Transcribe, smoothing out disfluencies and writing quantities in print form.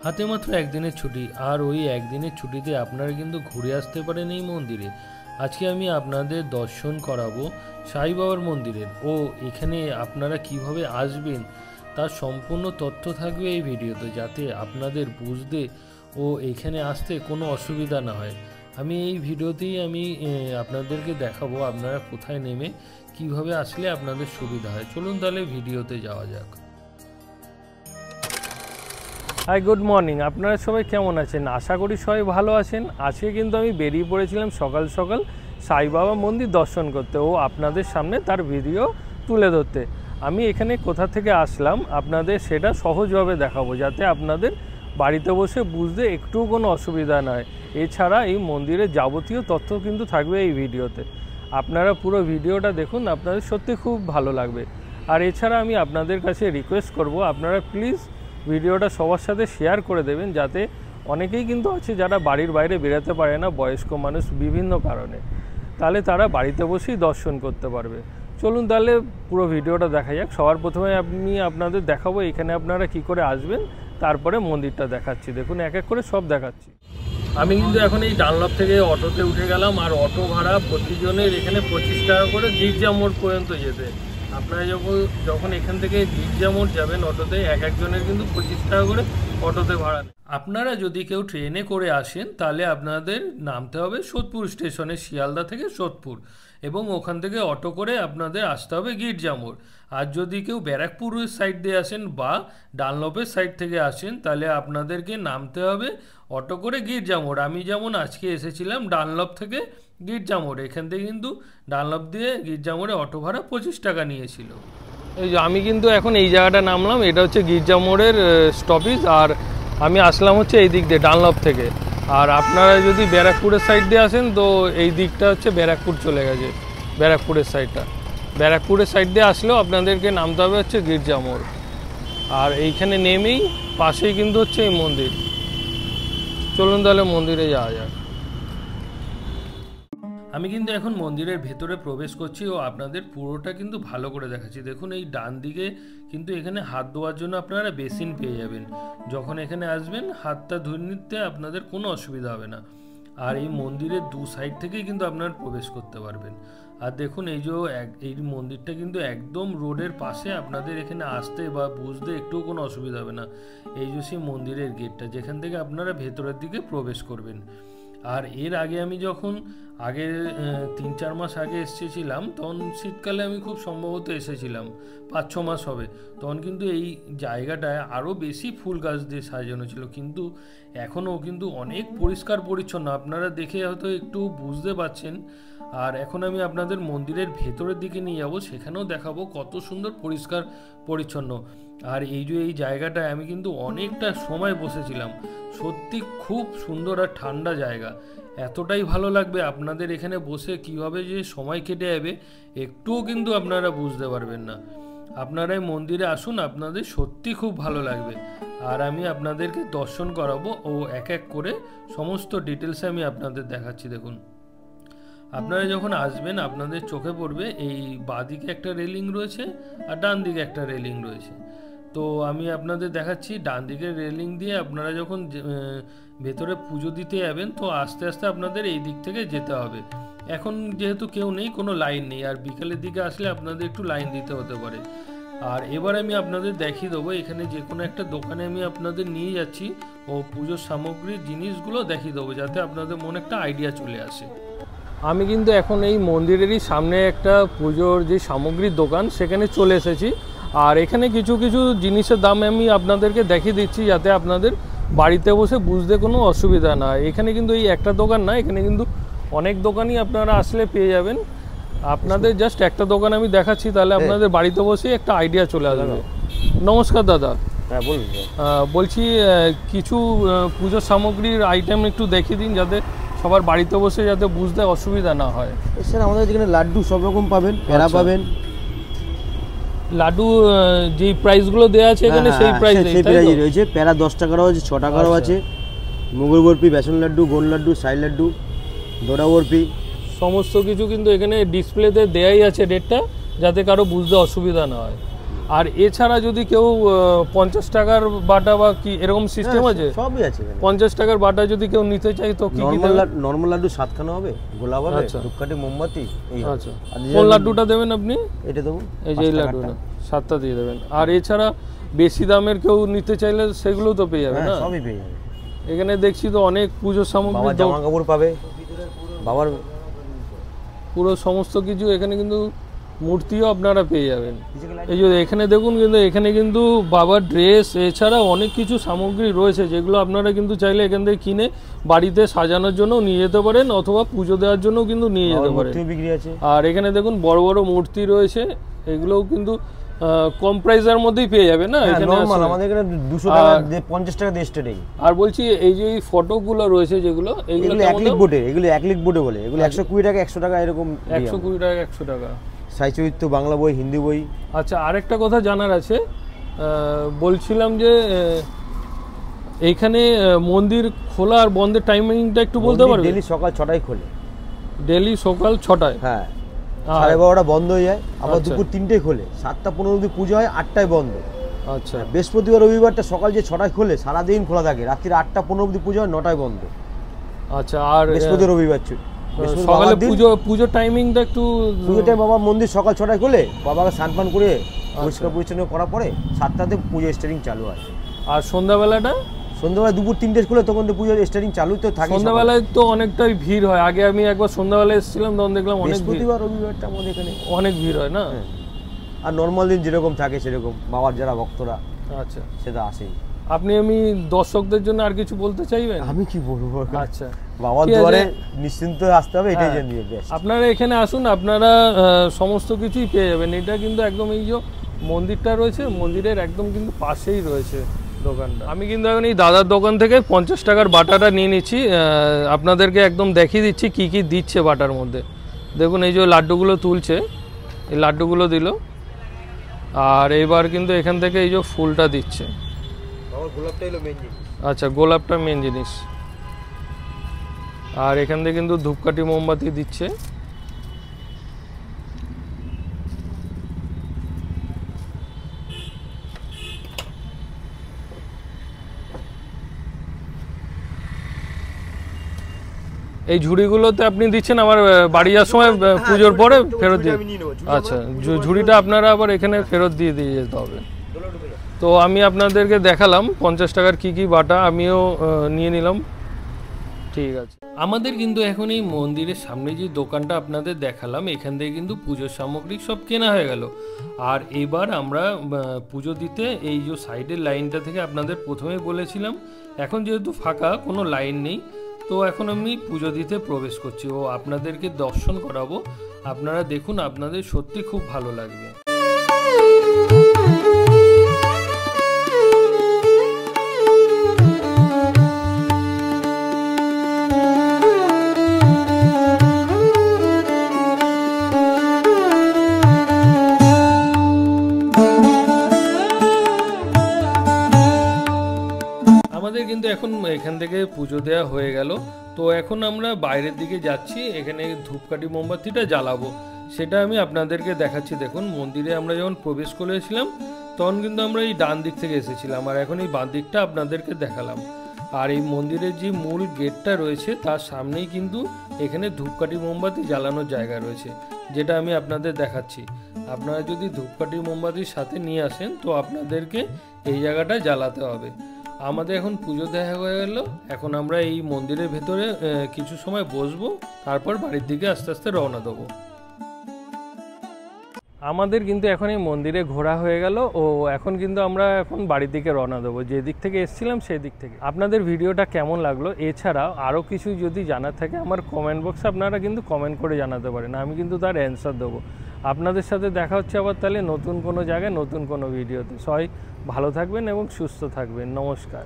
হাতে মাত্র একদিনের ছুটি, আর ওই একদিনের ছুটিতে আপনারা কিন্তু ঘুরে আসতে পারেন এই মন্দিরে। আজকে আমি আপনাদের দর্শন করাবো সাই বাবার মন্দিরের, ও এখানে আপনারা কিভাবে আসবেন তার সম্পূর্ণ তথ্য থাকবে এই ভিডিওতে, যাতে আপনাদের বুঝতে ও এখানে আসতে কোনো অসুবিধা না হয়। আমি এই ভিডিওতেই আপনাদেরকে দেখাবো আপনারা কোথায় নেমে কিভাবে আসলে আপনাদের সুবিধা হয়। চলুন তাহলে ভিডিওতে যাওয়া যাক। Hi, good morning. আপনারা সবাই কেমন আছেন? আশা করি সবাই ভালো আছেন। আজকে কিন্তু আমি বেরিয়ে পড়েছিলাম সকাল সকাল সাই বাবা মন্দির দর্শন করতে ও আপনাদের সামনে তার ভিডিও তুলে ধরতে। আমি এখানে কোথা থেকে আসলাম আপনাদের সেটা সহজভাবে দেখাবো, যাতে আপনাদের বাড়িতে বসে বুঝতে একটুও কোনো অসুবিধা নয়। এছাড়া এই মন্দিরের যাবতীয় তথ্য কিন্তু থাকবে এই ভিডিওতে। আপনারা পুরো ভিডিওটা দেখুন, আপনাদের সত্যি খুব ভালো লাগবে। আর এছাড়া আমি আপনাদের কাছে রিকোয়েস্ট করব, আপনারা প্লিজ ভিডিওটা সবার সাথে শেয়ার করে দেবেন, যাতে অনেকেই কিন্তু আছে যারা বাড়ির বাইরে বেরোতে পারে না, বয়স্ক মানুষ বিভিন্ন কারণে, তাহলে তারা বাড়িতে বসেই দর্শন করতে পারবে। চলুন তাহলে পুরো ভিডিওটা দেখা যাক। সবার প্রথমে আমি আপনাদের দেখাবো এখানে আপনারা কি করে আসবেন, তারপরে মন্দিরটা দেখাচ্ছি। দেখুন এক এক করে সব দেখাচ্ছি। আমি কিন্তু এখন এই ডানলপ থেকে অটোতে উঠে গেলাম, আর অটো ভাড়া প্রতিজনের এখানে 25 টাকা করে গির্জা মোড় পর্যন্ত যেতে। আপনারা যখন এখান থেকে গির্জা মোড় যাবেন অটোতে, এক একজনের কিন্তু 25 টাকা করে অটোতে ভাড়া। আপনারা যদি কেউ ট্রেনে করে আসেন তাহলে আপনাদের নামতে হবে সোদপুর স্টেশনে, শিয়ালদা থেকে সোদপুর, এবং ওখান থেকে অটো করে আপনাদের আসতে হবে গির্জা মোড়। আর যদি কেউ ব্যারাকপুরের সাইড দিয়ে আসেন বা ডানলপের সাইড থেকে আসেন, তাহলে আপনাদেরকে নামতে হবে অটো করে গির্জা মোড়। আমি যেমন আজকে এসেছিলাম ডানলপ থেকে গির্জা মোড়, এখান থেকে কিন্তু ডানলপ দিয়ে গির্জা মোড়ে অটো ভাড়া 25 টাকা নিয়েছিল। এই যে আমি কিন্তু এখন এই জায়গাটা নামলাম, এটা হচ্ছে গির্জা মোড়ের স্টপেজ, আর আমি আসলাম হচ্ছে এই দিক দিয়ে ডানলপ থেকে। আর আপনারা যদি ব্যারাকপুরের সাইড দিয়ে আসেন তো এই দিকটা হচ্ছে ব্যারাকপুর চলে গেছে, ব্যারাকপুরের সাইডটা। ব্যারাকপুরের সাইড দিয়ে আসলেও আপনাদেরকে নামতে হবে হচ্ছে গির্জা মোড়। আর এইখানে নেমেই পাশেই কিন্তু হচ্ছে এই মন্দির। চলুন তাহলে মন্দিরে যাওয়া যাক। আমি কিন্তু এখন মন্দিরের ভেতরে প্রবেশ করছি ও আপনাদের পুরোটা কিন্তু ভালো করে দেখাচ্ছি। দেখুন এই ডান দিকে কিন্তু এখানে হাত ধোয়ার জন্য আপনারা বেসিন পেয়ে যাবেন। যখন এখানে আসবেন হাতটা ধুয়ে নিতে আপনাদের কোনো অসুবিধা হবে না। আর এই মন্দিরের দু সাইড থেকেই কিন্তু আপনারা প্রবেশ করতে পারবেন। আর দেখুন এই মন্দিরটা কিন্তু একদম রোডের পাশে, আপনাদের এখানে আসতে বা বুঝতে একটুও কোনো অসুবিধা হবে না। এই যে সেই মন্দিরের গেটটা, যেখান থেকে আপনারা ভেতরের দিকে প্রবেশ করবেন। আর এর আগে আমি যখন 3-4 মাস আগে এসেছিলাম, তখন শীতকালে আমি খুব সম্ভবত এসেছিলাম, 5-6 মাস হবে। তখন কিন্তু এই জায়গাটায় আরও বেশি ফুল গাছ দিয়ে সাজানো ছিল, কিন্তু এখনও কিন্তু অনেক পরিষ্কার পরিচ্ছন্ন, আপনারা দেখে হয়তো একটু বুঝতে পারছেন। আর এখন আমি আপনাদের মন্দিরের ভেতরের দিকে নিয়ে যাব, সেখানেও দেখাবো কত সুন্দর পরিষ্কার পরিচ্ছন্ন। আর এই জায়গাটায় আমি কিন্তু অনেকটা সময় বসেছিলাম, সত্যি খুব সুন্দর আর ঠান্ডা জায়গা। এতটাই ভালো লাগবে আপনাদের এখানে বসে, কিভাবে যে সময় কেটে যাবে একটুও কিন্তু আপনারা বুঝতে পারবেন না। আপনারা এই মন্দিরে আসুন, আপনাদের সত্যি খুব ভালো লাগবে। আর আমি আপনাদেরকে দর্শন করাবো ও এক এক করে সমস্ত ডিটেলসে আমি আপনাদের দেখাচ্ছি। দেখুন আপনারা যখন আসবেন আপনাদের চোখে পড়বে এই বাঁদিকে একটা রেলিং রয়েছে আর ডান দিকে একটা রেলিং রয়েছে। তো আমি আপনাদের দেখাচ্ছি ডান দিকের রেলিং দিয়ে আপনারা যখন ভেতরে পুজো দিতে যাবেন, তো আস্তে আস্তে আপনাদের এই দিক থেকে যেতে হবে। এখন যেহেতু কেউ নেই, কোনো লাইন নেই, আর বিকেলের দিকে আসলে আপনাদের একটু লাইন দিতে হতে পারে। আর এবার আমি আপনাদের দেখিয়ে দেবো, এখানে যে কোনো একটা দোকানে আমি আপনাদের নিয়ে যাচ্ছি ও পুজোর সামগ্রীর জিনিসগুলো দেখিয়ে দেবো, যাতে আপনাদের মনে একটা আইডিয়া চলে আসে। আমি কিন্তু এখন এই মন্দিরেরই সামনে একটা পুজোর যে সামগ্রীর দোকান, সেখানে চলে এসেছি। আর এখানে কিছু কিছু জিনিসের দাম আমি আপনাদেরকে দেখিয়ে দিচ্ছি, যাতে আপনাদের বাড়িতে বসে বুঝতে কোনো অসুবিধা না হয়। এখানে কিন্তু এই একটা দোকান না, এখানে কিন্তু অনেক দোকানই আপনারা আসলে পেয়ে যাবেন। আপনাদের জাস্ট একটা দোকান আমি দেখাচ্ছি, তাহলে আপনাদের বাড়িতে বসে একটা আইডিয়া চলে আসবে। নমস্কার দাদা। হ্যাঁ বলুন। বলছি কিছু পুজোর সামগ্রীর আইটেম একটু দেখিয়ে দিন, যাতে সবার বাড়িতে বসে যাতে বুঝতে অসুবিধা না হয়। স্যার আমাদের যেখানে লাড্ডু সব রকম পাবেন, প্যারা পাবেন। লাড্ডু যে প্রাইসগুলো দেওয়া আছে এখানে সেই প্রাইসই রয়েছে। প্যারা 10 টাকারও আছে, 6 টাকারও আছে। মুগের বরফি, বেসন লাড্ডু, গোল লাড্ডু, সাই লাড্ডু, দোড়া বরফি, সমস্ত কিছু কিন্তু এখানে ডিসপ্লেতে দেয়াই আছে রেটটা, যাতে কারো বুঝতে অসুবিধা না হয়। আর এছাড়া যদি কেউ 50 টাকার বাটা বা কি এরকম সিস্টেম আছে? সবই আছে। 50 টাকার বাটা যদি কেউ নিতে চায় তো কি কি দেবেন? নরমাল লাড্ডু 7খানা হবে, গোলাপ হবে, ধূপকাঠি, মোমবাতি। আচ্ছা, কোন লাড্ডুটা দেবেন আপনি? এটা দেবো, এই যে এই লাড্ডুটা 7টা দিয়ে দেবেন। আর এছাড়া বেশি দামের কেউ নিতে চাইলে সেগুলো তো পেয়ে যাবে না? সবই পেয়ে যাবে। এখানে দেখছি তো অনেক পুজোর সামগ্রী, বাবার জামা কাপড় পাবে, বাবার পুরো সমস্ত কিছু। এখানে কিন্তু মূর্তিও আপনারা পেয়ে যাবেন। এই যে এখানে দেখুন, কিন্তু এখানে কিন্তু বাবার ড্রেস এছাড়াও অনেক কিছু সামগ্রী রয়েছে, যেগুলো আপনারা কিন্তু চাইলে এখান থেকে কিনে বাড়িতে সাজানোর জন্য নিয়ে যেতে পারেন, অথবা পুজো দেওয়ার জন্য কিন্তু নিয়ে যেতে পারেন। আর এখানে দেখুন বড় বড় মূর্তি রয়েছে, এগুলোও কিন্তু কম প্রাইসের মধ্যেই পেয়ে যাবে না? এখানে নরমাল আমাদের এখানে 200 টাকা 50 টাকা দিয়ে স্টার্টিং। আর বলছি এই যে ফটোগুলো রয়েছে যেগুলো, এগুলো অ্যাক্রিলিক বোর্ডে, এগুলো অ্যাক্রিলিক বোর্ডে বলে, এগুলো 120 টাকা 100 টাকা এরকম। 120 টাকা 100 টাকা। সাই চরিত্র, বাংলা বই, হিন্দি বই। আচ্ছা, আরেকটা কথা জানার আছে, বলছিলাম যে এইখানে মন্দির খোলা আর বন্ধের টাইমিংটা একটু বলতে পারবেন? ডেইলি সকাল 6টায় খোলে। ডেইলি সকাল 6টায়? হ্যাঁ, 12:30 বন্ধ হয়ে যায়, আবার দুপুর 3টায় খোলে, 7টা 15 অবধি পুজো হয়, 8টায় বন্ধ। আচ্ছা, বৃহস্পতিবার রবিবারটা সকাল যে 6টায় খোলে, সারাদিন খোলা থাকে, রাত্রি 8টা 15 অবধি পুজো হয়, 9টায় বন্ধ। আচ্ছা, আর বৃহস্পতি রবিবার ছুটি। সকালে পুজো টাইমিংটা একটু? পুজো টাইম বাবার মন্দির সকাল 6টায় খোলে, বাবাকে স্নান পান করে পরিষ্কার পরিচ্ছন্ন করার পরে 7টাতে পুজো স্টার্টিং চালু হয়। আর সন্ধ্যাবেলাটা? সন্ধ্যাবেলা দুপুর 3টায় খোলে, তখন তো পুজোর স্টার্টিং চালু তো থাকে। সন্ধ্যাবেলায় তো অনেকটাই ভিড় হয়। আগে আমি একবার সন্ধ্যাবেলায় এসেছিলাম, তখন দেখলাম অনেক ভিড়। বৃহস্পতিবার রবিবারটা আমাদের এখানে অনেক ভিড় হয় না? আর নর্মাল দিন যেরকম থাকে সেরকম বাবার যারা ভক্তরা, আচ্ছা, সেটা আসেই। আপনি আমি দর্শকদের জন্য আর কিছু বলতে চাইবেন? আমি কি বলবো? আচ্ছা, বাবার দুয়ারে নিশ্চিন্ত আসতে হবে, এটাই জানি। আপনারা এখানে আসুন, আপনারা সমস্ত কিছুই পেয়ে যাবেন। এটা কিন্তু একদম এই যে মন্দিরটা রয়েছে, মন্দিরের একদম কিন্তু পাশেই রয়েছে দোকানটা। আমি কিন্তু এখন এই দাদার দোকান থেকে 50 টাকার বাটাটা নিয়ে নিচ্ছি, আপনাদেরকে একদম দেখিয়ে দিচ্ছি কি কি দিচ্ছে বাটার মধ্যে। দেখুন এই যে লাড্ডুগুলো তুলছে, এই লাড্ডুগুলো দিল, আর এবার কিন্তু এখান থেকে এই যে ফুলটা দিচ্ছে। আচ্ছা, গোলাপটা মেন জিনিস। আর এখান থেকে কিন্তু ধূপকাঠি, মোমবাতি দিচ্ছে। এই ঝুড়িগুলোতে আপনি দিচ্ছেন, আমার বাড়ি যাওয়ার সময় পুজোর পরে ফেরত দিয়ে? আচ্ছা, ঝুড়িটা আপনারা আবার এখানে ফেরত দিয়ে যেতে হবে। তো আমি আপনাদেরকে দেখালাম 50 টাকার কি কি বাটা, আমিও নিয়ে নিলাম। ঠিক আছে, আমাদের কিন্তু এখন এই মন্দিরের সামনে যে দোকানটা আপনাদের দেখালাম, এখান থেকে কিন্তু পুজোর সামগ্রী সব কেনা হয়ে গেল। আর এবার আমরা পুজো দিতে এই যে সাইডের লাইনটা থেকে আপনাদের প্রথমেই বলেছিলাম, এখন যেহেতু ফাঁকা, কোনো লাইন নেই, তো এখন আমি পুজো দিতে প্রবেশ করছি ও আপনাদেরকে দর্শন করাবো। আপনারা দেখুন, আপনাদের সত্যি খুব ভালো লাগবে। আমাদের কিন্তু এখন এখান থেকে পুজো দেওয়া হয়ে গেল, তো এখন আমরা বাইরের দিকে যাচ্ছি, এখানে ধূপকাঠি মোমবাতিটা জ্বালাবো, সেটা আমি আপনাদেরকে দেখাচ্ছি। দেখুন, মন্দিরে আমরা যখন প্রবেশ করেছিলাম তখন কিন্তু আমরা এই ডান দিক থেকে এসেছিলাম, আর এখন এই বাঁ দিকটা আপনাদেরকে দেখালাম। আর এই মন্দিরের যে মূল গেটটা রয়েছে তার সামনেই কিন্তু এখানে ধূপকাঠি মোমবাতি জ্বালানোর জায়গা রয়েছে, যেটা আমি আপনাদের দেখাচ্ছি। আপনারা যদি ধূপকাঠি মোমবাতির সাথে নিয়ে আসেন তো আপনাদেরকে এই জায়গাটা জ্বালাতে হবে। আমাদের এখন পুজো দেখা হয়ে গেল, এখন আমরা এই মন্দিরের ভেতরে কিছু সময় বসবো, তারপর বাড়ির দিকে আস্তে আস্তে রওনা দেবো। আমাদের কিন্তু এখন এই মন্দিরে ঘোরা হয়ে গেল, ও এখন কিন্তু আমরা এখন বাড়ির দিকে রওনা দেবো, যে দিক থেকে এসেছিলাম সেই দিক থেকে। আপনাদের ভিডিওটা কেমন লাগলো, এছাড়া আরও কিছু যদি জানার থাকে আমার কমেন্ট বক্সে আপনারা কিন্তু কমেন্ট করে জানাতে পারেন, আমি কিন্তু তার অ্যান্সার দেবো। আপনাদের সাথে দেখা হচ্ছে আবার তাহলে নতুন কোনো জায়গায় নতুন কোনো ভিডিওতে। সবাই ভালো থাকবেন এবং সুস্থ থাকবেন। নমস্কার।